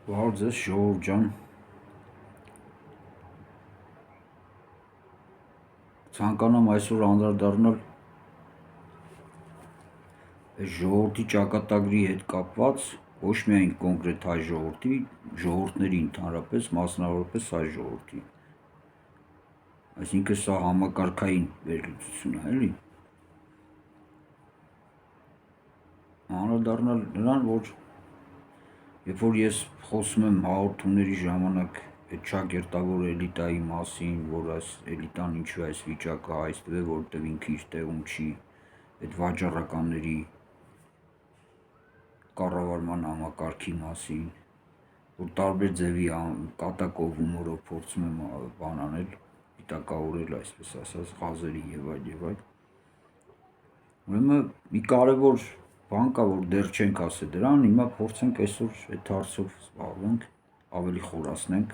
Վաղ ձեզ ժողովուրդ ջան, ցանկանամ այսօր անդրադառնալ այս ժողովրդի ճակատագրի հետ կապված ոչ միայն կոնկրետ հայ ժողովուրդների ընդհանրապես, մասնավորապես հայ ժողովրդի։ Այսինքն սա համակարգային վերլուծություն է, էլի։ Անդրադառնալ նրան, որ երբ որ ես խոսում եմ հաղորդումների ժամանակ այդ ճակերտավոր էլիտայի մասին, որ այս էլիտան ինչու այս վիճակը այստեղ է, որտեղ ինքը իր տեղում չի, այդ վաճառականների կառավարման համակարգի մասին, որ տարբեր ձևի կատակով հումորով փորձում եմ բան անել, պիտակավորել, այսպես ասած, ղազերի եւ այլ։ Ուրեմն մի կարևոր բան կա, որ դեռ չենք ասել դրան, հիմա փորձենք այսօր այդ հարցով զբաղվենք, ավելի խորացնենք։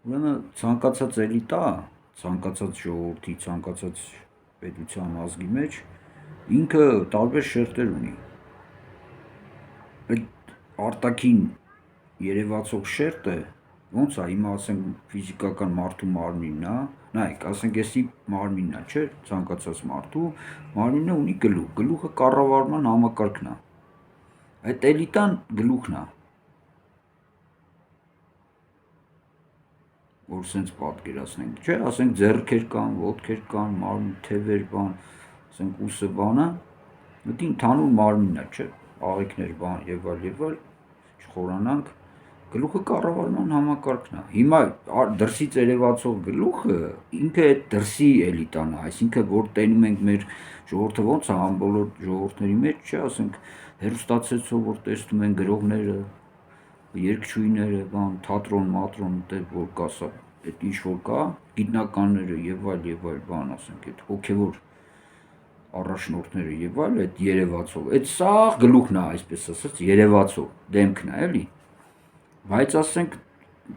Ուրեմն ցանկացած էլիտա, ցանկացած ժողովրդի, ցանկացած պետության ազգի մեջ ինքը տարբեր շերտեր ունի։ Այդ արտաքին երևացող շերտը ոնց է, հիմա ասենք ֆիզիկական մարդու մարմինն է, նայեք, ասենք էսի մարմինն է, չէ՞, ցանկացած մարդու մարմինը ունի գլուխ, գլուխը կառավարման համակարգն է։ Այդ էլիտան գլուխն է, որ սենց պատկերացնենք, չէ՞, ասենք ձեռքեր կան, ոտքեր կան, մարմին, թևեր, բան, ասենք ուսը բանը, դա ընդհանուր մարմինն է, չէ՞, աղիքներ, բան եւ այլ, չխորանանք, գլուխը կառավարման համակարգն է։ Հիմա դրսից երևացող գլուխը ինքը այդ դրսի էլիտան է, այսինքն որ տենում ենք մեր ժողովուրդը ոնց է ամբողջ ժողովուրդների մեջ, չէ, ասենք հերոստացեցով որ տեսնում են գրողները, երգչուհիները, բան, թատրոն, մատրոն, դեպ որ կա սա, այդ ինչ որ կա, գիտնականները եւ այլ, բան, ասենք այդ հոգեվոր առաջնորդները եւ այլ, այդ երևացող, այդ սա գլուխն է, այսպես ասած, երևացող, դեմքն է, էլի։ Բայց ասենք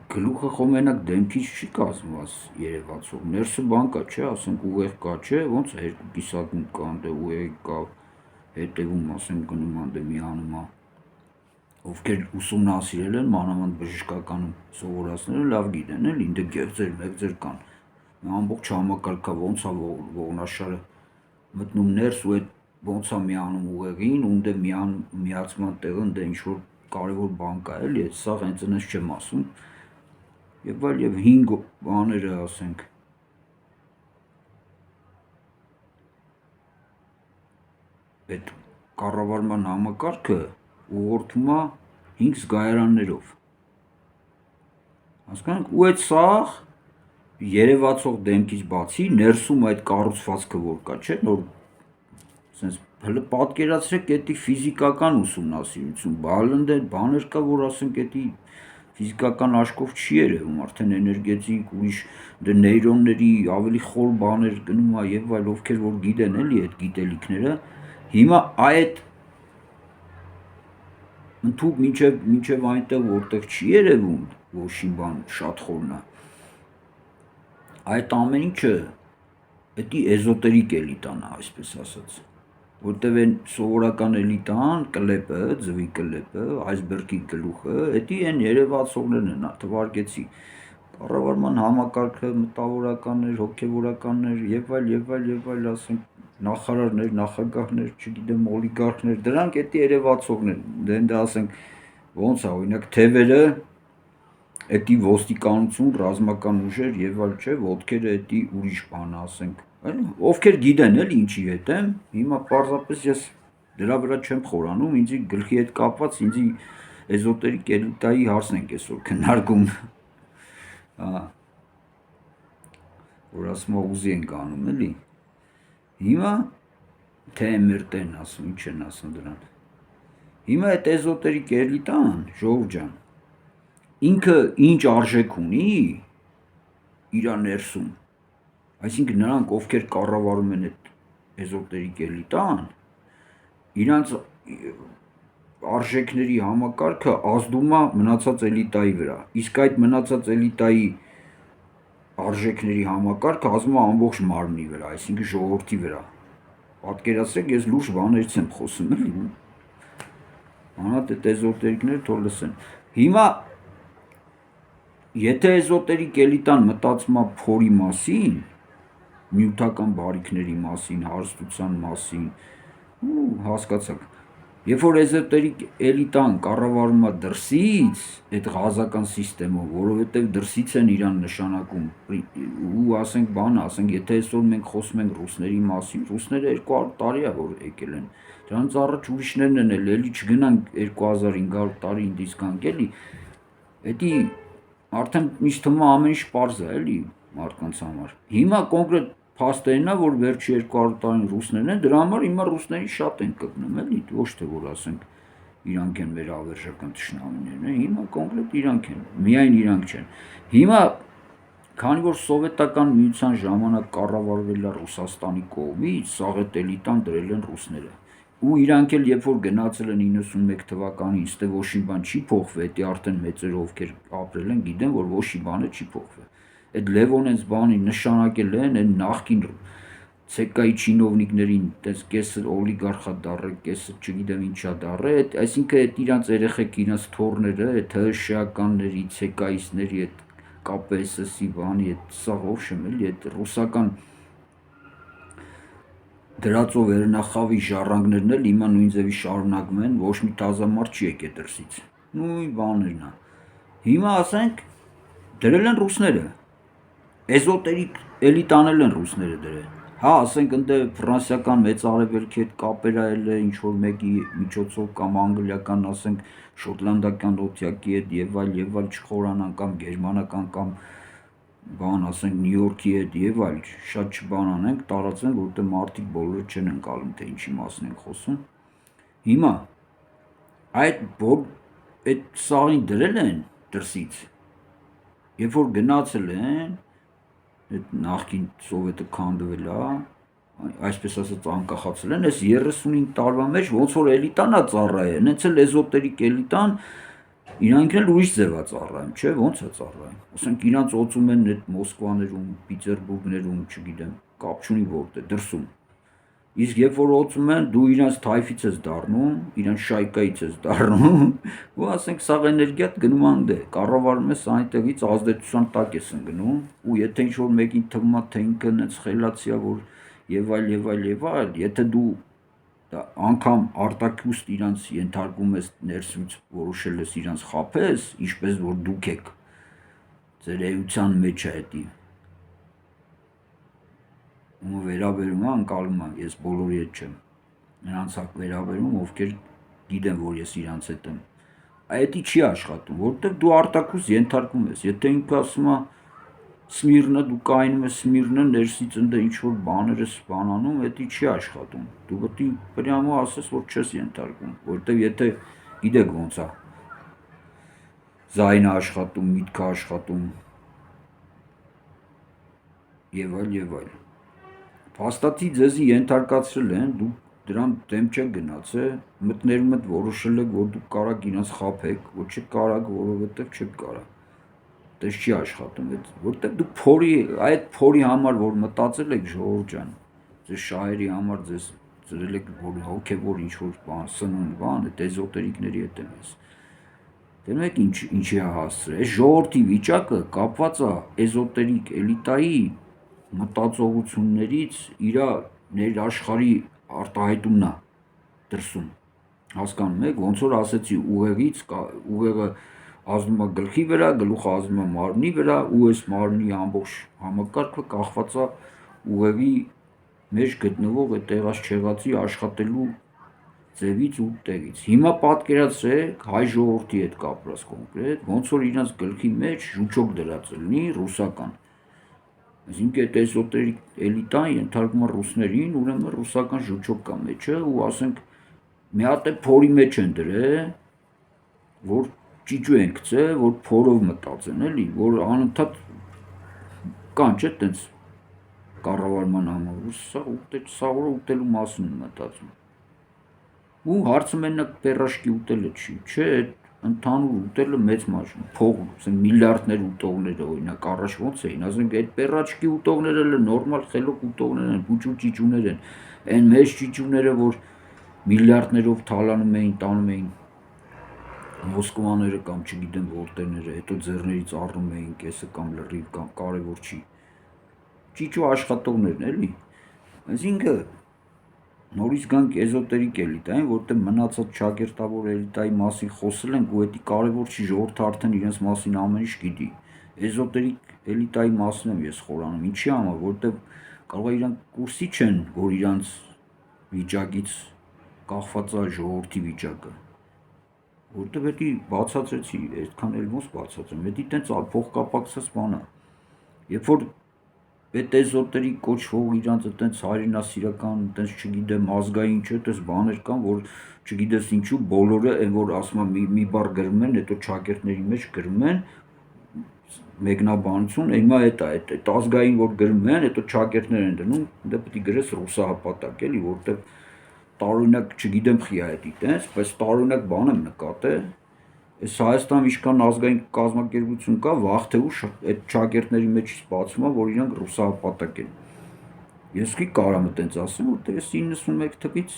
գլուխը խո մենակ դեմքից չի կազմված երևացող, ներսը բան կա, չէ, ասենք ուղեղ կա, չէ, ոնց է երկու կիսագունդ կա, այնտեղ ուղեղ կա, հետևում ասենք գնում անդե միանում է։ Ովքեր ուսումնասիրել են, մանավանդ բժշկականում սովորածները լավ գիտեն, էլի, ինձ գեղձեր, մեղձեր կան։ Ամբողջ համակարգա ոնց է ողնաշարը մտնում ներս ու այդ ոնց է միանում ուղեղին, ունդ է միացման տեղը, ընդ է ինչ որ կարևոր բան կա, էլի, այդ սա հենց այնպես չեմ ասում։ Եվ այլ եւ 5 բաները, ասենք, այդ կառավարման համակարգը ուղղորդում է 5 զգայարաններով։ Հասկանանք, ու այդ սաղ երևացող դեմքից բացի ներսում այդ կառուցվածքը որ կա, չէ, նոր sense հələ պատկերացրեք էդի ֆիզիկական ուսումնասիրություն, բալընդ այդ բաներ կա, որ ասենք էդի ֆիզիկական աչքով չի երևում, արդեն էներգետիկ ուրիշ դե նեյրոնների ավելի խոր բաներ գնում է եւ այլ, ովքեր որ գիտեն էլի այդ գիտելիքները, հիմա այդ ընդհուպ մինչև այնտեղ որտեղ չի երևում ոչինչ բան շատ խորն է, այդ ամեն ինչը էդի էզոտերիկ էլիտան է, այսպես ասած, որտեղ են սովորական էլիտան, կլեպը, ձվի կլեպը, այսբերգի գլուխը, էդի են երևացողներն են, թվարկեցի, կառավարման համակարգը, մտավորականներ, հոգևորականներ եւ այլ, ասենք նախարարներ, նախագահներ, չգիտեմ, օլիգարխներ, դրանք էդի երևացողներ, դե ասենք ոնց է, օրինակ թևերը, էդի ոստիկանություն, ռազմական ուժեր եւ այլ, չէ, ոտքերը էդի ուրիշ բան, ասենք, ովքեր գիտեն էլի ինչի հետ եմ, հիմա պարզապես ես դրա վրա չեմ խորանում, ինձի գլխի հետ կապված, ինձի էզոտերիկ էլիտայի հարցն ենք այսօր քննարկում, որ ասում ուզի ենք անում, էլի, հիմա թե մեր տեն ասում, ինչ են ասում դրան, հիմա այդ էզոտերիկ էլիտան, ժողովուրդ ջան, ինքը ինչ արժեք ունի իրա ներսում, այսինքն նրանք ովքեր կառավարում են այդ էզոտերիկ էլիտան, իրանց արժեքների համակարգը ազդում է մնացած էլիտայի վրա, իսկ այդ մնացած էլիտայի արժեքների համակարգը ազդում է ամբողջ մարմնի վրա, այսինքն ժողովրդի վրա, պատկերացրեք ես լուրջ բաներից եմ խոսում, էլի, Անհատ այդ էզոտերիկները թող լսեն։ Հիմա եթե էզոտերիկ էլիտան մտածում է փորի մասին, նյութական բարիքների մասին, հարստության մասին, ու հասկացաք, երբ որ էզոտերիկ էլիտան կառավարում է դրսից, այդ ղազական սիստեմով, որովհետև դրսից են իրան նշանակում, ու ասենք եթե այսօր մենք խոսում ենք ռուսների մասին, ռուսները 200 տարի է որ եկել են, դրանց առաջ ուրիշներն են էլի չգնանք 2500 տարի ինձ կանք էլի, էդի արդեն միշտ թվում ամեն ինչ պարզ է էլի մարդկանց համար։ Հիմա կոնկրետ փաստերն է, որ վերջի 200 տարին ռուսներն են, դրա համար հիմա ռուսներին շատ են կպնում էլի, ոչ թե որ ասենք իրանք են մեր ավերժական թշնամիներն, հիմա կոնկրետ իրանք են, միայն իրանք չեն։ Հիմա քանի որ սովետական միության ժամանակ կառավարվել է Ռուսաստանի կողմից, սաղ այդ էլիտան դրել են ռուսները։ Ու իրանք էլ երբ որ գնացել են 91 թվականին, ստե ոչ մի բան չի փոխվել, դա արդեն մեծերը ովքեր ապրել են, գիտեն, որ ոչ մի բան չի փոխվել։ Այդ Լևոնենց բանի նշանակել են այն նախկին ցեկայի չինովնիկներին, տես կեսը օլիգարխա դառը, կեսը չգիտեմ ինչա դառը, այսինքն այդ իրանց երեխեք, իրանց թորները, այդ ՀՇ-ականների, ցեկայիստների, այդ KPSS-ի բանի, այդ սա ով շեմ էլի, այդ ռուսական դրածով վերնախավի ժառանգներն էլ հիմա նույն ձևի շարունակում են, ոչ մի տազա մարդ չի եկել դրսից։ Նույն բաներն է։ Հիմա ասենք դրել են ռուսները։ Էզոտերիկ էլիտանել են ռուսները դրել։ Հա, ասենք ընդ ֆրանսիական մեծ արևելքի հետ կապեր այլ է, ինչ որ մեկի միջոցով կամ անգլիական, ասենք շոտլանդական օթյակի հետ եւ այլ չխորանան կամ գերմանական կամ բան ասենք Նյու Յորքի հետ եւ այլ շատ չբանանենք, տարածենք, որտեղ մարդիկ բոլորը չեն ընկալում, թե ինչի մասին են խոսում։ Հիմա այդ սաղին դրել են դրսից, երբ որ գնացել են, այդ նախկին սովետը քանդվել է, այսպես ասած անկախացել են, այս 35 տարվա մեջ ոնց որ էլիտան է ծառայել, հենց էլ էզոտերիկ էլիտան իրանք էլ ուրիշ ձև է ծառայում, չէ, ոնց է ծառայում։ Ասենք իրանց օծում են այդ Մոսկվաներում, Պիտերբուրգներում, չգիտեմ, կապ չունի որտե, դրսում։ Իսկ երբ որ օծում են, դու իրանց թայֆից ես դառնում, իրանց շայկայից ես դառնում, ու ասենք սաղ էներգիատ գնում անդե, կառավարում ես այնտեղից ազդեցության տակ ես ընկնում, ու եթե ինչ-որ մեկին թվում է, թե ինքը նենց խելացի է, որ եւ այլ, եթե դու անգամ արտաքուստ իրանց ենթարկում ես ներսից որոշել ես իրանց խափես, ինչպես որ դուք եք ձեր էության մեջ է էդի ու վերաբերում է անկալում է, ես բոլորի հետ չեմ, նրանց հակ վերաբերում, ովքեր գիտեն, որ ես իրանց հետ եմ, այդի չի աշխատում, որտեղ դու արտաքուս ենթարկում ես, եթե ինքը ասում է Սմիրնը, դու կայնում ես Սմիրնը, ներսից ընդ ինչ-որ բաներ ես բանանում, էդի չի աշխատում, դու պետք է պրյամո ասես, որ չես ենթարկում, որտեղ եթե գիտեք ոնց է, զայնը աշխատում, միտքը աշխատում, եւ այլ, Փաստացի ձեզի ենթարկացրել են, դուք դրան դեմ չեք գնացել, մտներում եք որոշել եք, որ դուք կարաք իրենց խափեք, որ չեք կարաք, որովհետև չեք կարա։ Դες չի աշխատում, որտեղ դուք այդ փորի համար, որ մտածել եք ժողովուրդ ջան, ձեր շահերի համար ձեզ ծրել եք, որ հոգևոր ինչ-որ բան, սնունդ բան, այդ էզոտերիկների հետ եմ ես։ Դե մեկ ինչի է հասցրել, այս ժողովրդի վիճակը կապված է էզոտերիկ էլիտայի մտածողություններից իր ներաշխարհի արտահայտումն է դրսում, հասկանում եք, ոնց որ ասեցի ուղեղը ազդում է գլխի վրա, գլուխը ազդում է մարմնի վրա, ու այս մարմնի ամբողջ համակարգը կախված է ուղեղի մեջ գտնվող այդ տեղած չեղածի աշխատելու ձևից ու տեղից։ Հիմա պատկերացրեք հայ ժողովրդի հետ կապված կոնկրետ, ոնց որ իրանց գլխի մեջ ժուճոկ դրած լինի ռուսական։ Այսինքն այդ էզոտերիկ էլիտան ենթարկում է ռուսներին, ուրեմն ռուսական ժուճոկ կա մեջը ու ասենք մի հատ է փորի մեջ են դրել, որ ճիճու են գցել, որ փորով մտածեն էլի, որ անընդհատ կան չէ տենց կառավարման համար, սա ուտելու մասին մտածում։ Ու հարցը մենակ պերաշկի ուտելը չի, չէ, ընդհանուր ուտելը մեծ մաշին, փող, ասենք միլիարդներ ուտողները օրինակ առաջ ոնց էին, ասենք այդ պերաչկի ուտողները էլ նորմալ խելոք ուտողներ են, բուճու ճիճուներ են, այն մեծ ճիճուները, որ միլիարդներով թալանում էին, տանում էին Մոսկվաները կամ չգիտեմ որտեղները, հետո ձեռներից առնում էին կեսը կամ լրիվ կամ կարևոր չի։ Ճիճու աշխատողներն էլի։ Այսինքն նորից գանք էզոտերիկ էլիտային, որտեղ մնացած շագերտավոր էլիտայի մասին խոսել ենք ու դա կարևոր չի, ժողովուրդը արդեն իրենց մասին ամեն ինչ գիտի։ Էզոտերիկ էլիտայի մասին եմ ես խորանում, ինչի համար, որտեղ կարող է իրանք կուրսի չեն, որ իրանց վիճակից կախված է ժողովրդի վիճակը։ Որտեղ դա բացատրեցի, այդքան էլ ոնց բացատրեմ, դա տենց փոխկապակցած բան է։ Երբ որ այդ էզոտերիկ կոչվող իրանց այտենց հայրենասիրական, այտենց չգիտեմ ազգային չէ, այտենց բաներ կան, որ չգիտես ինչու բոլորը այն որ ասում եմ մի բառ գրում են, հետո ճակերտների մեջ գրում են մեկնաբանություն, հիմա այդ ազգային որ գրում են, հետո ճակերտներ են դնում, դա պետք է գրես ռուսահապատակ էլի, որտեղ տարօրինակ չգիտեմ խիա է դիտենց, բայց տարօրինակ բան եմ նկատել, այս Հայաստանում ինչքան ազգային կազմակերպություն կա, վաղ թե ուշ այդ ճակերտների մեջից բացվում է, որ իրանք ռուսահապատակ են։ Ես კი կարամ այտենց ասեմ, որտեղ ես 91 թվից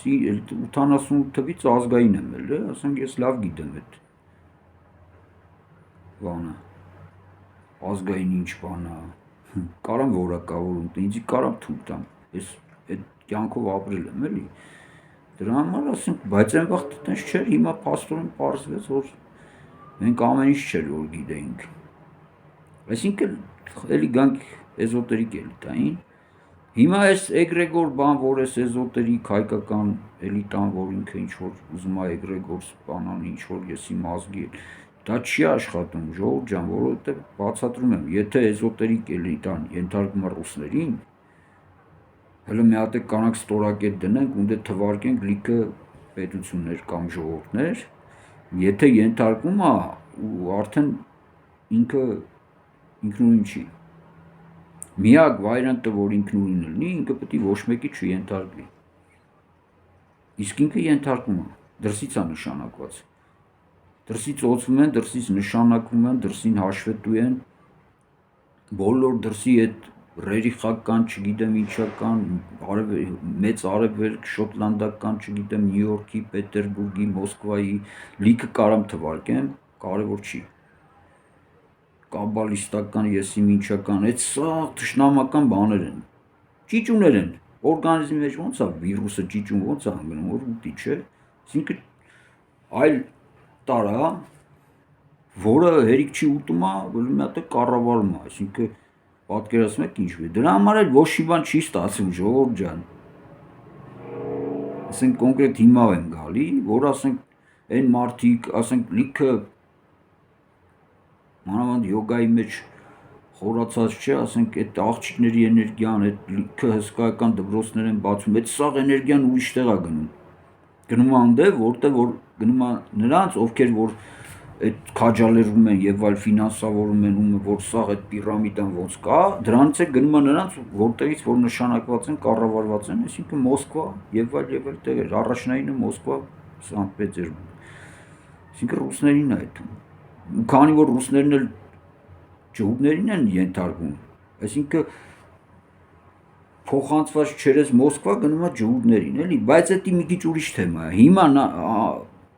88 թվից ազգային եմ էլ, ասենք ես լավ գիտեմ այդ բանը։ Ազգային ինչ բան է։ Կարամ որակավորում, ինձ կարամ թույլ տամ։ Ես այդ կյանքով ապրել եմ էլի։ Դրա համար ասենք, բայց այն վաղ տենց չէր, հիմա փաստորեն պարզվեց, որ մենք ամեն ինչ չէր որ գիտեինք։ Այսինքն էլի գանք էզոտերիկ էլիտային։ Հիմա այս էգրեգոր բան, որ այս էզոտերիկ հայկական էլիտան, որ ինքը ինչ որ ուզում է էգրեգոր բանան, ինչ որ եսի մազգի, դա չի աշխատում, ժողովուրդ ջան, որովհետև բացատրում եմ, եթե էզոտերիկ էլիտան ենթարկվում է ռուսներին, հələ մի հատ կանանք ստորակետ դնենք ու դե թվարկենք լիքը պետություններ կամ ժողովուրդներ, եթե ենթարկվում է ու արդեն ինքը ինքնուրույն չի։ Միակ վայրենտը, որ ինքնուրույն լինի, ինքը պետք է ոչ մեկի չենթարկվի։ Իսկ ինքը ենթարկվում է, դրսից է նշանակված։ Դրսից օծվում են, դրսից նշանակվում են, դրսին հաշվետու են, բոլոր դրսի այդ ռերիխական, չգիտեմ ինչական, մեծ արևելք, շոտլանդական, չգիտեմ Նյու Յորքի, Պետերբուրգի, Մոսկվայի, լիքը կարամ թվարկեմ, կարևոր չի։ Կաբալիստական, եսիմինչական, այդ սա թշնամական բաներ են, ճիճուներ են, օրգանիզմի մեջ ոնց է վիրուսը ճիճուն ոնց է հանգնում, որ ուտի չէ, այսինքն այլ տարա, որը հերիք չի ուտում է, մի հատ կառավարում է, այսինքն պատկերացնում եք ինչ վի, դրա համար էլ ոչ մի բան չի ստացվում, ժողովուրդ ջան։ Ասենք կոնկրետ հիմա եմ գալի, որ ասենք այն մարդիկ, ասենք լիքը մանավանդ յոգայի մեջ խորացած չէ, ասենք այդ աղջիկների էներգիան, այդ լիքը հսկայական դպրոցներ են բացում, այդ սաղ էներգիան ուրիշ տեղ է գնում։ Գնում է այնտեղ, որտեղ որ գնում է նրանց, ովքեր որ այդ քաջալերվում են եւ այլ ֆինանսավորում են ում որ սաղ այդ պիրամիդան ոնց կա, դրանից է գնում է նրանց, որտեղից որ նշանակված են, կառավարված են, այսինքն Մոսկվա եւ այլ տեղեր, առաջնայինը Մոսկվա, Սանկտ Պետերբուրգ։ Այսինքն ռուսներին է այդ։ Ու քանի որ ռուսներն էլ ջհուդներին են ենթարկվում, այսինքն փոխանցված չերես Մոսկվա գնում է ջհուդներին, էլի, բայց դա մի քիչ ուրիշ թեմա է։ Հիմա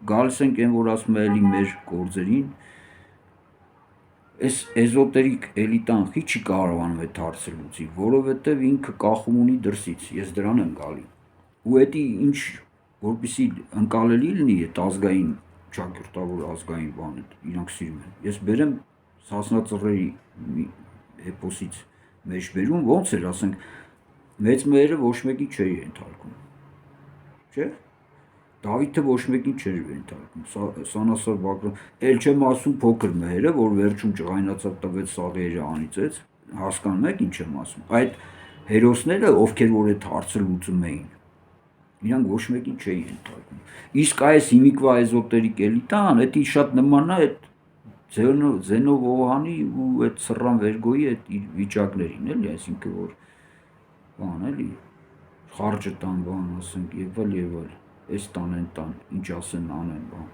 գալիս ենք այն որ ասում է էլի մեր գործերին, այս էզոտերիկ էլիտան խի չի կարողանում այդ հարցը լուծի, որովհետև ինքը կախում ունի դրսից, ես դրան եմ գալի։ Ու դա ինչ որպեսի ընկալելի լինի այդ ազգային ճակերտավոր ազգային բանը, իրանք սիրում են։ Ես բերեմ Սասնա Ծռերի էպոսից մեջ բերում, ոնց էր, ասենք, մեծ մերը ոչ մեկի չէր ենթարկում, չէ՞։ Դավիթը ոչ մեկին չէր ենթարկում, Սանասար Բագրատ, էլ չեմ ասում փոքր մերը, որ վերջում ջղայնացավ տվեց սաղերը անիծեց, հասկանում եք ինչ եմ ասում։ Այդ հերոսները, ովքեր որ այդ հարցը լուծում էին, իրանք ոչ մեկին չէին ենթարկում։ Իսկ այս հիմիկվա էզոտերիկ էլիտան, դա շատ նման է այդ Զենովոհանի ու այդ Սռան Վերգոյի այդ իր վիճակներին, էլի, այսինքն որ բան էլի, խարջը տան բան, ասենք, եւ այլ, այս տան, այն տան, ինչ ասեն անեն, բան։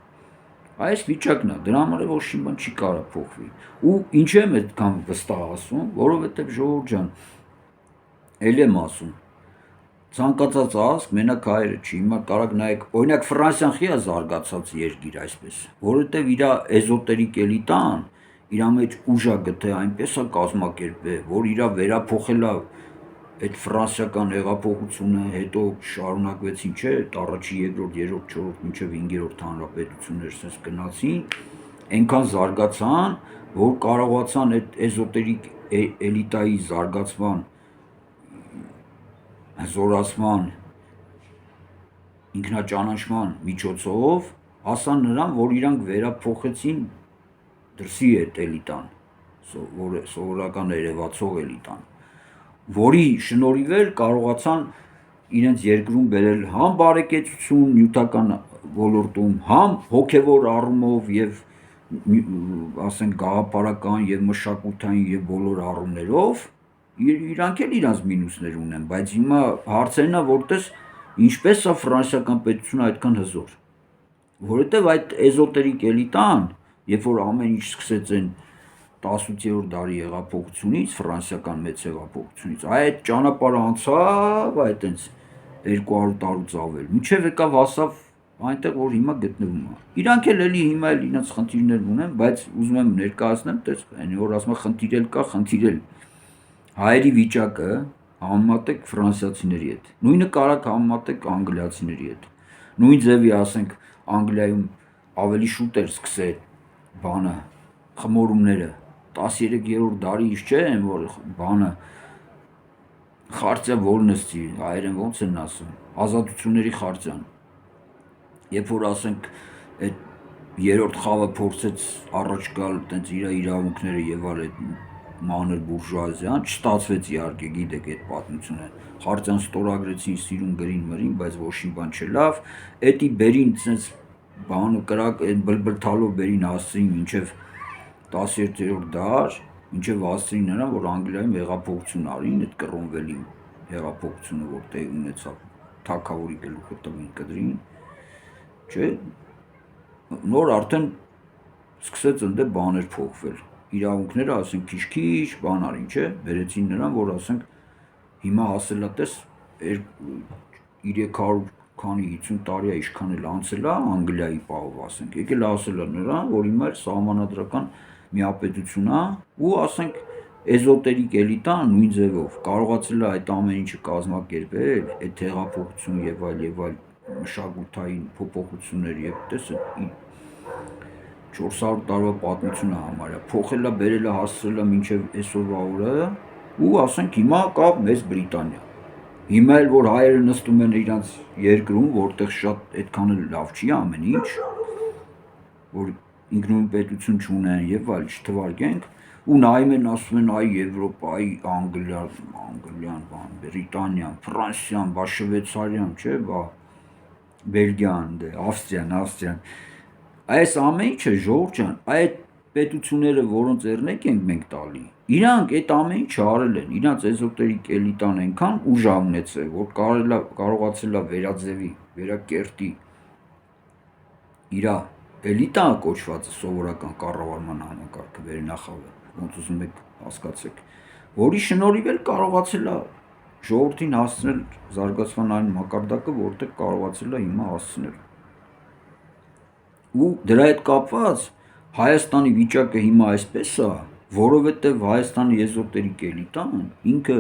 Այս վիճակն է, դրա համար ոչ մի բան չի կարա փոխվի։ Ու ինչ եմ այդքան վստահ ասում, որովհետեւ ժողովուրդ ջան, էլ եմ ասում, ցանկացած ազգ մենակ հայերը չի, հիմա կարակ նայեք, օրինակ Ֆրանսիան խի է զարգացած երկիր այսպես, որովհետև իր էզոտերիկ էլիտան իր մեջ ուժա գտե այնպես է կազմակերպել, որ իր վերափոխել է այդ ֆրանսիական հեղափոխությունը, հետո շարունակվեցին, չէ, այդ առաջի, երկրորդ, երրորդ, չորրորդ, մինչև 5-րդ հանրապետություններ sense գնացին, այնքան զարգացան, որ կարողացան այդ էզոտերիկ էլիտայի զարգացման, զորացման, ինքնաճանաչման միջոցով հասան նրան, որ իրանք վերափոխեցին դրսի այդ էլիտան, սովորական երևացող էլիտան, որի շնորհիվ էլ կարողացան իրենց երկրում բերել համ բարեկեցություն նյութական ոլորտում, համ հոգևոր առումով եւ ասենք գաղափարական եւ մշակութային եւ բոլոր առումներով իրանք էլ իրանց մինուսներ ունեն, բայց հիմա հարցերն է որտես ինչպես է ֆրանսիական պետությունը այդքան հզոր, որովհետեւ այդ էզոտերիկ էլիտան, երբ որ ամեն ինչ սկսեց այն 18-րդ դարի հեղափոխությունից, ֆրանսիական մեծ հեղափոխությունից, այդ ճանապարհը անցավ, այդ այնց 200 տարուց ավել, մինչև եկավ հասավ այնտեղ, որ հիմա գտնվում է։ Իրանք էլ էլի հիմա էլ իրենց խնդիրներ ունեն, բայց ուզում եմ ներկայացնեմ, տես, այն որ ասում խնդիր էլ կա, խնդիր էլ հայերի վիճակը համեմատեք ֆրանսիացիների հետ։ Նույնը կարակ համեմատեք անգլիացիների հետ։ Նույն ձևի ասենք Անգլիայում ավելի շուտ էր սկսել բանը խմորումները 13-րդ դարի ինչ չէ, այն որ բանը խարտիա վոլնեսի, հայերեն ոնց են ասում, ազատությունների խարտիան։ Երբ որ ասենք այդ երրորդ խավը փորձեց առաջ գալ տենց իր իրավունքները եւ այլ այդ մանր բուրժուազիան, չստացվեց իհարկե, գիտեք այդ պատմությունը։ Խարտիան ստորագրեցին, սիրուն գրին մրին, բայց ոչինչ բան չլավ, էդի բերին sense բանը կրակ այդ բլբլթալով բերին հասցրին մինչև 17-րդ դար, մինչև հասցրին նրան, որ Անգլիայում հեղափոխություն արին, այդ Կռոմվելի հեղափոխությունը, որ տեղ ունեցավ, թագավորի գլուխը տվին կդրին, չէ, նոր արդեն սկսեց ընդ բաներ փոխվել, իրավունքները ասենք քիչ-քիչ բան արին, չէ, բերեցին նրան, որ ասենք հիմա հասել է տես 300 քանի 50 տարի է ինչքան էլ անցել է Անգլիայի պահով ասենք, եկել ասել է նրան, որ հիմա էլ սահմանադրական միապետություն է ու ասենք էզոտերիկ էլիտան նույն ձևով կարողացել է այդ ամեն ինչը կազմակերպել, այդ հեղափոխություն եւ այլ մշակութային փոփոխություններ եւ տես 400 տարվա պատմությունը համարյա փոխել է, բերել է, հասցրել է մինչև այսօրվա օրը ու ասենք հիմա կա Մեծ Բրիտանիա։ Հիմա էլ որ հայերը նստում են իրանց երկրում, որտեղ շատ այդքան էլ լավ չի ամեն ինչ, որ ինքնուրույն պետություն չունեն եւ այլ չթվարկենք, ու նայում են ասում են այ Եվրոպա, այ Անգլիան, բան, Բրիտանիան, Ֆրանսիան, բա Շվեյցարիան, չէ, բա Բելգիան, դե Ավստրիան, այս ամեն ինչը ժողովուրդ ջան, այդ պետությունները, որոնց ձեռնեք ենք մենք տալի, իրանք այդ ամեն ինչը արել են, իրանց էզոտերիկ էլիտան այնքան ուժ ունեցել, որ կարողացել է վերաձևի, վերակերտի իր էլիտա կոչված սովորական կառավարման համակարգը վերնախավը, ոնց ուզում եք հասկացեք, որի շնորհիվ էլ կարողացել է ժողովրդին հասցնել զարգացման այն մակարդակը, որտեղ կարողացել է հիմա հասցնել։ Ու դրա հետ կապված Հայաստանի վիճակը հիմա այսպես է, որովհետև Հայաստանի էզոտերիկ էլիտան ինքը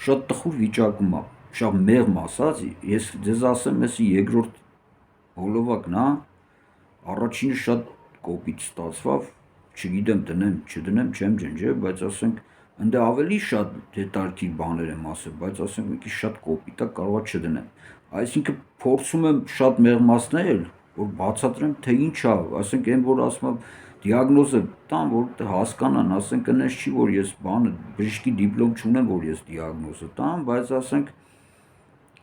շատ տխուր վիճակում է, շատ մեղմ ասած, ես ձեզ ասեմ, ես երկրորդ հոլովակն է, առաջինը շատ կոպիտ ստացվավ, չգիտեմ դնեմ, չդնեմ, չեմ ջնջել, բայց ասենք ընդ ավելի շատ հետաքրքիր բաներ եմ ասել, բայց ասենք մի քիչ շատ կոպիտ է, կարող է չդնեմ։ Այսինքն փորձում եմ շատ մեղմացնել, որ բացատրեմ թե ինչ է, ասենք այն որ ասում եմ դիագնոզը տամ, որ հասկանան, ասենք այնպես չի, որ ես բանը բժշկի դիպլոմ չունեմ, որ ես դիագնոզը տամ, բայց ասենք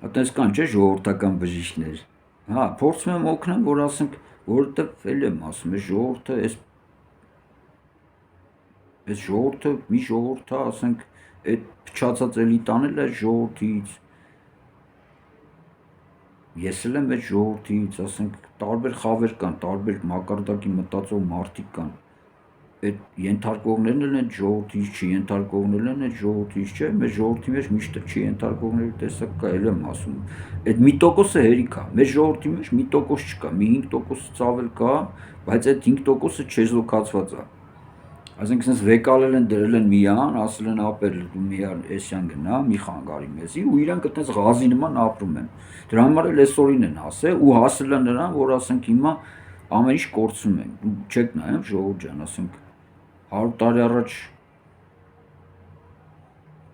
այտենց կան չէ ժողովրդական բժիշկներ։ Հա, փորձում եմ օգնեմ, որ ասենք, որովհետև էլ եմ ասում, այս ժողովուրդը այս ժողովուրդը մի ժողովուրդ է, ասենք այդ փչացած էլիտան էլ այս ժողովրդից, ես էլ եմ այդ ժողովրդից, ասենք տարբեր խավեր կան, տարբեր մակարդակի մտածող մարդիկ կան, այդ ենթարկողներն էլ են ժողովրդից, չենթարկողներն են այդ ժողովրդից, չէ, մեր ժողովրդի մեջ միշտ չենթարկողների տեսակ կա, էլ եմ ասում։ Այդ 1%-ը հերիք է, մեր ժողովրդի մեջ 1% չկա, մի 5%-ից ավել կա, բայց այդ 5%-ը չեզոքացված է։ Այսինքն sense վեկալել են դրել են միան, ասել են ապել դու միան էսյան գնա, մի խանգարի մեզի ու իրանք այդպես ղազի նման ապրում են։ Դրա համար էլ այսօրին են հասել ու հասել են նրան, որ ասենք հիմա ամեն ինչ կորցնում են։ Դու չեք նայում ժողովուրդ ջան, ասենք 100 տարի առաջ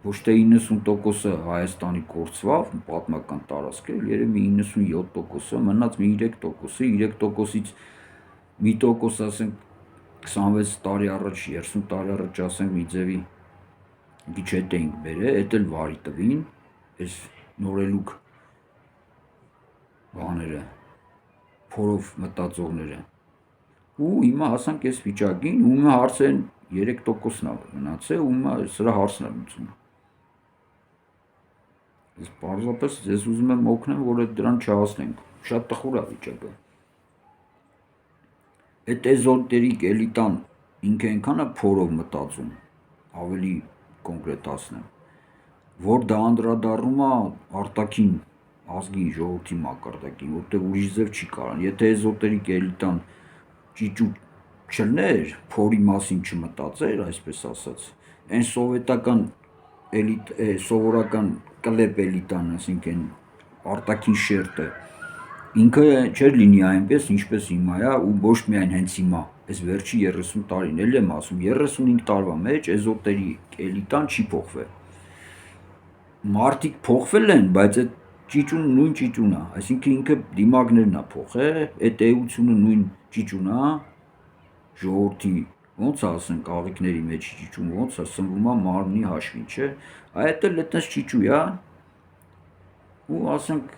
ոչ թե 90%-ը Հայաստանի կորցվավ պատմական տարածքեր, երևի 97%-ը մնաց մի 3%-ը, 3%-ից մի տոկոս ասենք 26 տարի առաջ, 30 տարի առաջ ասենք մի ձևի գիչ հետ էինք բերել, էդ էլ վարի տվին, այս նորելուկ բաները, փորով մտածողները։ Ու հիմա հասանք այս վիճակին, ու հիմա հարցերն 3%-ն է մնացել, ու հիմա սրա հարցն է լուծում։ Ես պարզապես ես ուզում եմ օգնեմ, որ դրան չհասնենք։ Շատ տխուր է վիճակը։ Այդ էզոտերիկ էլիտան ինքը այնքան է փորով մտածում, ավելի կոնկրետացնեմ, որ դա անդրադառնում է արտաքին ազգի ժողովրդի մակարդակին, որտեղ ուրիշ ձև չի կարող։ Եթե էզոտերիկ էլիտան ճիճու չլներ, փորի մասին չմտածեր, այսպես ասած, այն սովետական էլիտ, սովորական կլեպ էլիտան, ասինքն արտաքին շերտը, ինքը չէր լինի այնպես, ինչպես հիմա է, ու ոչ միայն հենց հիմա, այս վերջի 30 տարին, էլ եմ ասում, 35 տարվա մեջ էզոտերիկ էլիտան չի փոխվել։ Մարդիկ փոխվել են, բայց այդ ճիճուն նույն ճիճուն է, այսինքն ինքը դիմակներն է փոխել, այդ էությունը նույն ճիճուն է, ժողովրդի ոնց է ասենք աղիքների մեջ ճիճուն ոնց է սնվում է մարմնի հաշվին, չէ, այդ էլ այդպես ճիճու է, ու ասենք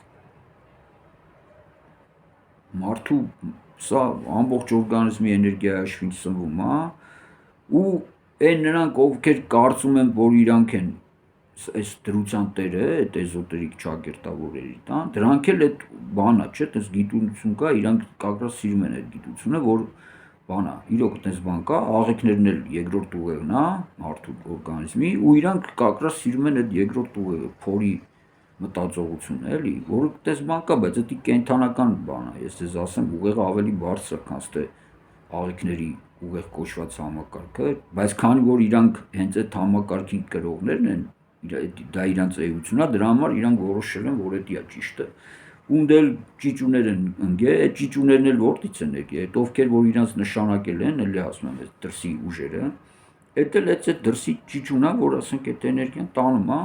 մարդու սա ամբողջ օրգանիզմի էներգիայի հաշվին սնվում է, ու այն նրանք, ովքեր կարծում են, որ իրանք են այս դրության տերը, այդ էզոտերիկ ճակերտավորների տան, դրանք էլ այդ բանա, չէ, այդպես գիտություն կա, իրանք կակրած սիրում են այդ գիտությունը, որ բանա, իրոք այդպես բան կա, աղիքներն էլ երկրորդ ուղեղն է մարդու օրգանիզմի, ու իրանք կակրած սիրում են այդ երկրորդ ուղեղը, փորի մտածողությունը, էլի, որ այդպես բան կա, բայց դա կենթանական բան է, ես ձեզ ասեմ, ուղեղը ավելի բարձր է, քան թե աղիքների ուղեղ կոչված համակարգը, բայց քանի որ իրանք հենց այդ համակարգի կրողներն են, դա իրանց էությունն է, դրա համար իրանք որոշել են, որ դա է ճիշտը։ Ունդը էլ ճիճուներ են ընկել, այդ ճիճուներն էլ որտից են եկել, այդ ովքեր որ իրանց նշանակել են, էլի ասում եմ, այդ դրսի ուժերը, այդ էլ այդ դրսի ճիճուն է, որ ասենք այդ էներգիան տանում է,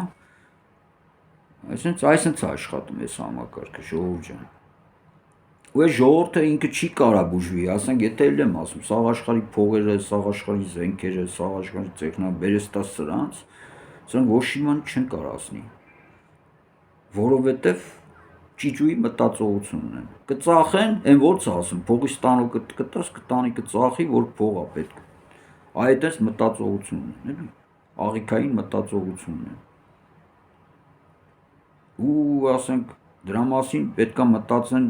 այսինքն է աշխատում այս համակարգը, ժողովուրդ ջան։ Ու այս ժողովուրդը ինքը չի կարա բուժվի, ասենք, եթե էլ եմ ասում, սաղ աշխարհի փողերը, սաղ աշխարհի զենքերը, սաղ աշխարհի տեխնոլոգիան բերես տաս սրանց, սրանք ոչ իման չեն կարասնի, որովհետև ճիճուի մտածողությունն են։ Կծախեն, այն ո՞նց ասում, փողի ստանոկը կտաս, կտանի կծախի, որ փող է պետք։ Այդպես մտածողությունն են, էլի, աղիքային մտածողությունն են։ Ու ասենք դրա մասին պետքա մտածեն,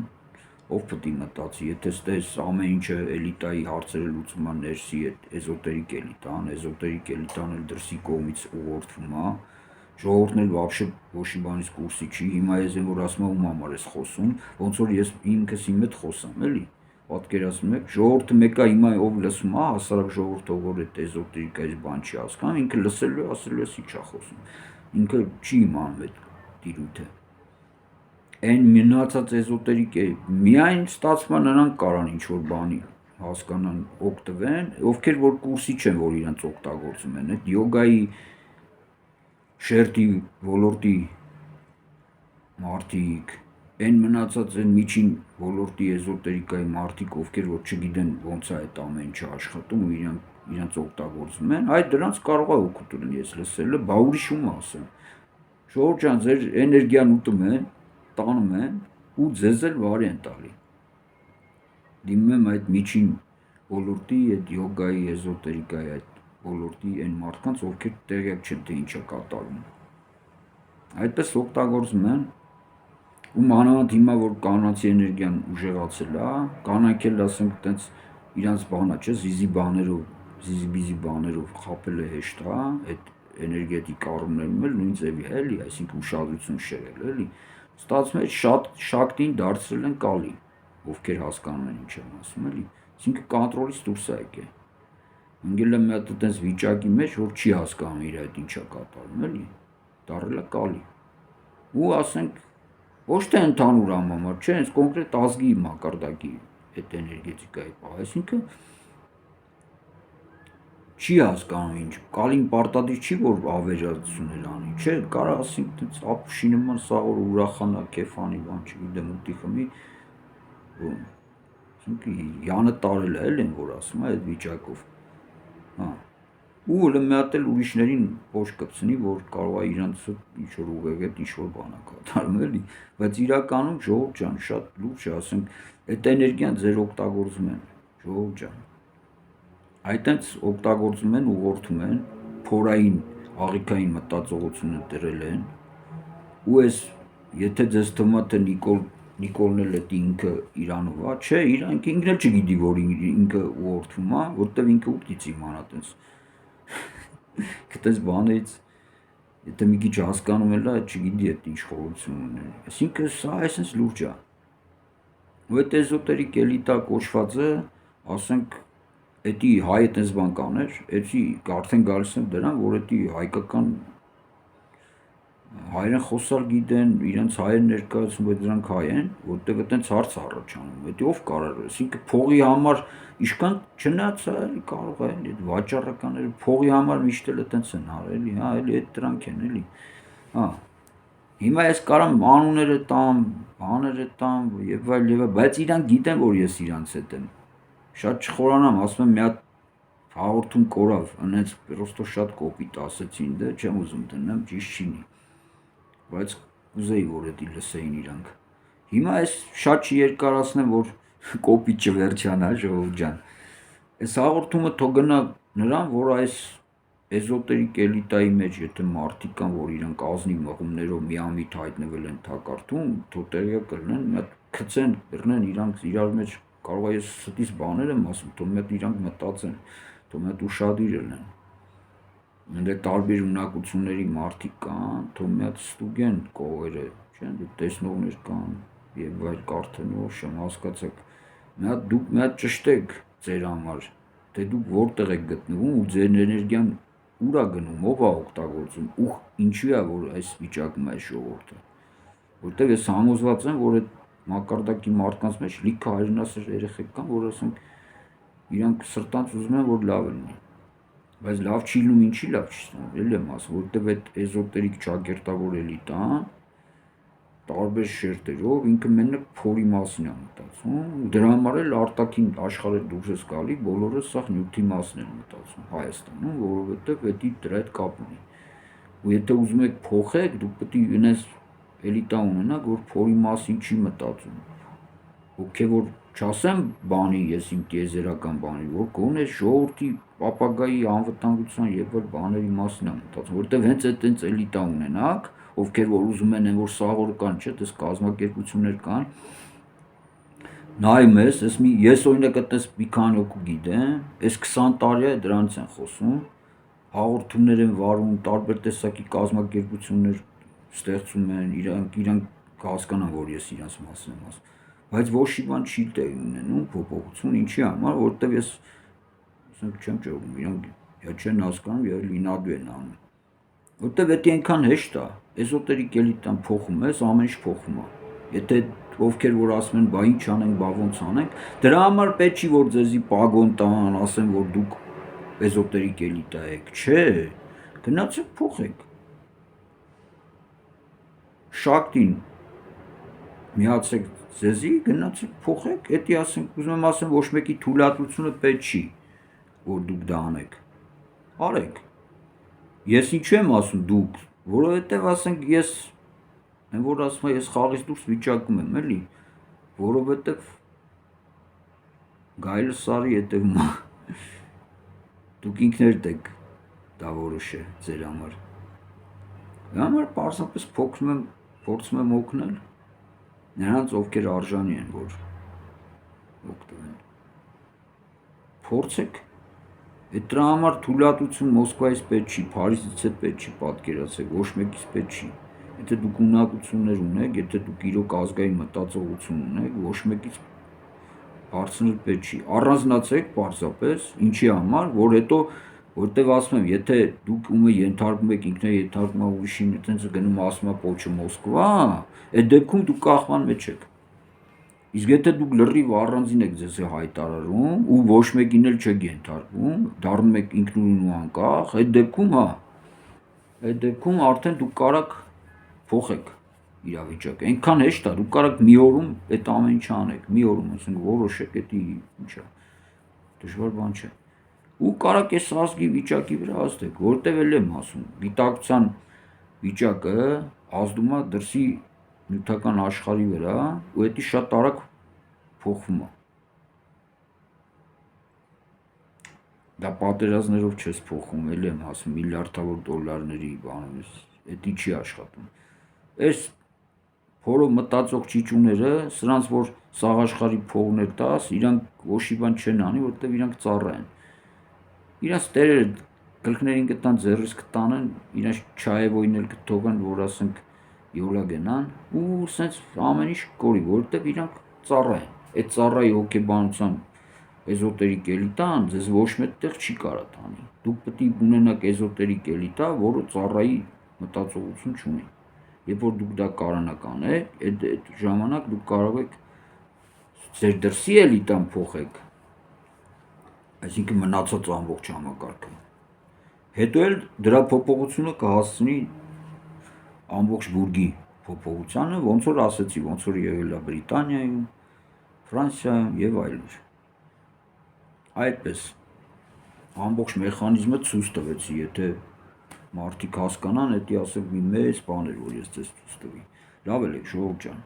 ով պետք է մտածի, եթե ստես ամեն ինչը էլիտայի հարցերը լուծում է ներսի այդ էզոտերիկ էլիտան էլ դրսի կողմից ուղղորդվում է, ժողովուրդն էլ вообще ոչի բանից կուրսի չի, հիմա ես եմ որ ասում եմ ում համար ես խոսում, ոնց որ ես ինքս իմ հետ խոսամ, էլի, պատկերացնում եք, ժողովուրդը մեկը հիմա ով լսում է, հասարակ ժողովուրդը որ այդ էզոտերիկայի բան չի հասկանում, ինքը լսելու է, ասելու է ինչա խոսում, ինքը չի իմանում այդ տիրույթը։ Այն մնացած էզոտերիկ է, միայն ստացվում է նրանք կարան ինչ-որ բանի հասկանան, օգտվեն, ովքեր որ կուրսի չեն, որ իրանց օգտագործում են, այդ յոգայի շերտի ոլորտի մարդիկ, այն մնացած այն միջին ոլորտի էզոտերիկայի մարդիկ, ովքեր որ չգիտեն ոնց է այդ ամեն ինչը աշխատում ու իրանց օգտագործում են, այդ դրանց կարող է օգուտ լինի ես լսելը, բա ուրիշ ում ասեմ։ Ժողովուրդ ջան, ձեր էներգիան ուտում են, տանում են ու ձեզ էլ վարի են տալի։ Դիմում եմ այդ միջին ոլորտի, այդ յոգայի, էզոտերիկայի այդ ոլորտի այն մարդկանց, ովքեր տեղյակ չեն թե ինչ է կատարվում։ Այդպես օգտագործում են ու մանավանդ հիմա որ կանացի էներգիան ուժեղացել է, կանայք էլ ասենք տենց իրանց բանա չէ, զիզի բաներով զիզի բաներով խապել է հեշտ, հա, այդ էներգետիկ առումներում էլ նույն ձևի է, էլի, այսինքն ուշադրություն շեղել, էլի, ստացվում է շատ շակտին դարձրել են կալի, ովքեր հասկանում են ինչ եմ ասում, էլի, այսինքն կոնտրոլից դուրս է եկել, ընկել է մի հատ այդպես վիճակի մեջ, որ չի հասկանում իր այդ ինչա կատարում, էլի, դառել է կալի, ու ասենք, ոչ թե ընդհանուր համամար, չէ, հենց կոնկրետ ազգի մակարդակի այդ էներգետիկայի պահ, այսինքն չի հասկանում ինչ, կալին պարտադիր չի, որ ավերածություններ անի, չէ, կարա ասենք տենց ապուշի նման սաղ որ ուրախանա, կեֆանի, բան չգիտեմ, ուտի խմի, յանը տարել է, էլ են, որ ասում է այդ վիճակով, հա, ու հələ մի հատ էլ ուրիշներին ոչ կպցնի, որ կարող է իրանց ինչ-որ ուղեղետ ինչ-որ բան է կատարում, էլի, բայց իրականում ժողովուրդ ջան, շատ լուրջ է, ասենք, այդ էներգիան ձեր օգտագործում են, ժողովուրդ ջան, այդտենց օգտագործում են, ուղղորդում են, փորային, աղիքային մտածողությունը դրել են, ու այս, եթե ձեզ թվում է, թե Նիկոլն էլ էդ ինքը իրանով է, չէ, ինքն էլ չգիտի, որ ինքը ուղղորդվում է, որտեվ ինքը ուտից իմանա տենց, կտես բաներից, եթե մի քիչ հասկանում էլ է, չգիտի այդ ինչ խորություն ուներ, այսինքն սա այսպես լուրջ է, ու այդ էզոտերիկ էլիտա կոչվածը, ասենք, էդի հայ այդպես բան կաներ, էդի արդեն գալիս եմ դրան, որ էդի հայկական հայերեն խոսալ գիտեն, իրենց հայեր ներկայացում, որ դրանք հայ են, որտեղ այդպես հարց առաջանում, էդի ով կարող է, այսինքն փողի համար իշքան չնայած էլի կարող է, այդ վաճառականները փողի համար միշտ էլ այդպես են արել, հա, էլի այդ դրանք են, էլի, հա, հիմա ես կարամ անունները տամ, բաները տամ, եւ այլ, բայց իրանք գիտեն, որ ես իրանց հետ եմ, շատ չխորանամ, ասում եմ մի հատ հաղորդում կորավ, այնց պրոստո շատ կոպիտ ասեցին, դե չեմ ուզում դնեմ, ճիշտ չինի, բայց կուզեի, որ էդի լսեին իրանք, հիմա ես շատ չերկարացնեմ, որ կոպիտ չվերջանա, ժողովուրդ ջան, այս հաղորդումը թող գնա նրան, որ այս էզոտերիկ էլիտայի մեջ, եթե մարդիկ կան, որ իրանք ազնիվ մղումներով միամիտ հայտնվել են թակարդում, թող տեղյակ կլինեն, մի հատ գցեն, բռնեն իրանք իրար մեջ, կարող է ես ստից բաներ եմ ասում, թող մի հատ իրանք մտածեն, թող մի հատ ուշադիր լինեն, դե տարբեր ունակությունների մարդիկ կան, թող մի հատ ստուգեն կողերը, չեն, դե տեսնողներ կան, եւ այլ կարդնող, շեմ հասկացեք, մի հատ դուք մի հատ ճշտեք ձեր համար, թե դուք որտեղ եք գտնվում ու ձեր էներգիան ուր է գնում, ով է օգտագործում, ու ինչու է որ այս վիճակում է ժողովուրդը, որտեղ ես համոզված եմ, որ այդ մակարդակի մարդկանց մեջ լիքը հայրենասեր երեխեք կան, որ ասենք իրանք սրտանց ուզում են, որ լավ լինի, բայց լավ չի լինում, ինչի լավ չի լինում, էլ եմ ասում, որտեղ այդ էզոտերիկ ճակերտավոր էլիտան տարբեր շերտերով ինքը մենակ փորի մասին է մտածում, դրա համար էլ արտաքին աշխարհը դուրս է գալի, բոլորը սա նյութի մասն են մտածում Հայաստանում, որովհետև դա դրա հետ կապ ունի։ Ու եթե ուզում եք փոխեք, դուք պետք է ունես էլիտա ունենաք, որ փորի մասին չի մտածում։ Հոգևոր չասեմ բանի, ես իմ տիեզերական բանի, որ գոնե ժողովրդի ապագայի անվտանգության եւ այլ բաների մասին է մտածում, որտեղ հենց այդտենց էլիտա ունենաք, ովքեր որ ուզում են որ սաղոր կան, չէ, դες կազմակերպություններ կան, նայում ես, ես օրինակ այդպես մի քանի հոգու գիտեմ, այս 20 տարի է դրանից են խոսում, հաղորդումներ են վարում, տարբեր տեսակի կազմակերպություններ ստեղծում են, իրանք հասկանան, որ ես իրանց մասին եմ ասում, բայց ոչ մի բան չի տեղի ունենում, փոփոխություն ինչի համար, որտեղ ես չեմ ճողում, իրանք չեն հասկանում եւ լինադու են անում։ Որտեղ դա այնքան հեշտ է, էզոտերիկ էլիտան փոխում ես, ամեն ինչ փոխում է։ Եթե ովքեր որ ասում են, բա ինչ անենք, բա ոնց անենք, դրա համար պետք չի որ ձեզի պագոն տան, ասեն որ դուք էզոտերիկ էլիտա եք, չէ, գնացեք փոխեք։ Շակտին միացեք ձեզի, գնացեք փոխեք, էդի ասենք, ուզում եմ ասեմ, ոչ մեկի թույլատրությունը պետք չի, որ դուք դա անեք։ Արեք։ Ես ինչու եմ ասում դուք, որովհետև ասենք ես որ ասում եմ ես խաղից դուրս վիճակում եմ, էլի, որովհետև գայլը սարի հետևում է։ Դուք ինքներդ եք դա որոշել ձեր համար։ Դրա համար պարզապես փորձում եմ օգնել նրանց, ովքեր արժանի են, որ օգտվեն։ Փորձեք, Այդ դրա համար թույլատություն Մոսկվայից պետք չի, Փարիզից էլ պետք չի պատկերացեք, ոչ մեկից պետք չի։ Եթե դուք ունակություններ ունեք, եթե դուք իրոք ազգային մտածողություն ունեք, ոչ մեկից բարձրել պետք չի։ Առանձնացեք պարզապես, ինչի համար, որ հետո որտեվ ասում եմ, եթե դուք ումը ենթարկում եք ինքնաենթարկում ուրիշին, այտենց գնում ասում է պոչը Մոսկվա, այդ դեպքում դուք կախման մեջ եք։ Իսկ եթե դուք լրիվ առանձին եք ձեզ հայտարարում ու ոչ մեկին էլ չեք ենթարկվում, դառնում եք ինքնուրույն ու անկախ, այդ դեպքում արդեն դուք կարաք փոխեք իրավիճակը։ Այնքան հեշտ է, դուք կարաք մի օրում այդ ամեն ինչը անեք, մի օրում, ասենք որոշեք, դա ինչ է, դժվար բան չէ։ Ու կարաք այս ազգի վիճակի վրա ազդեք, որտեվ էլ եմ ասում, գիտակցության վիճակը ազդում է դրսի նյութական աշխարհի վրա ու դա շատ արագ փոխվում է։ Դա պատերազմներով չես փոխում, էլ եմ ասում, միլիարդավոր դոլարների բանով, դա չի աշխատում։ Այս փորով մտածող ճիճուները, սրանց որ սաղ աշխարհի փողներ տաս, իրանք ոչ մի բան չեն անի, որտեվ իրանք ծառա են։ Իրանց տերերը գլխներին կտան, ձեռից կտանեն, իրանց չայևոյին էլ կթողեն, որ ասենք յոլա գնան ու սենց ամեն ինչ կորի, որտեվ իրանք ծառա են։ Այդ ծառայի հոգեբանության էզոտերիկ էլիտան ձեզ ոչ մեկտեղ չի կարա տանի։ Դուք պետք է ունենաք էզոտերիկ էլիտա, որը ծառայի մտածողություն չունի։ Երբ որ դուք դա կարողանաք անել, այդ ժամանակ դուք կարող եք ձեր դրսի էլիտան փոխեք, այսինքն մնացած ամբողջ համակարգը։ Հետո էլ դրա փոփոխությունը կհասցնի ամբողջ բուրգի փոփոխությանը, ոնց որ ասեցի, ոնց որ եղել է Բրիտանիայում, Ֆրանսիայում եւ այլուր։ Այդպես ամբողջ մեխանիզմը ցույց տվեցի, եթե մարդիկ հասկանան, դա ասեք մի մեծ բան էր, որ ես ձեզ ցույց տվի։ Լավ էլ եք, ժողովուրդ ջան։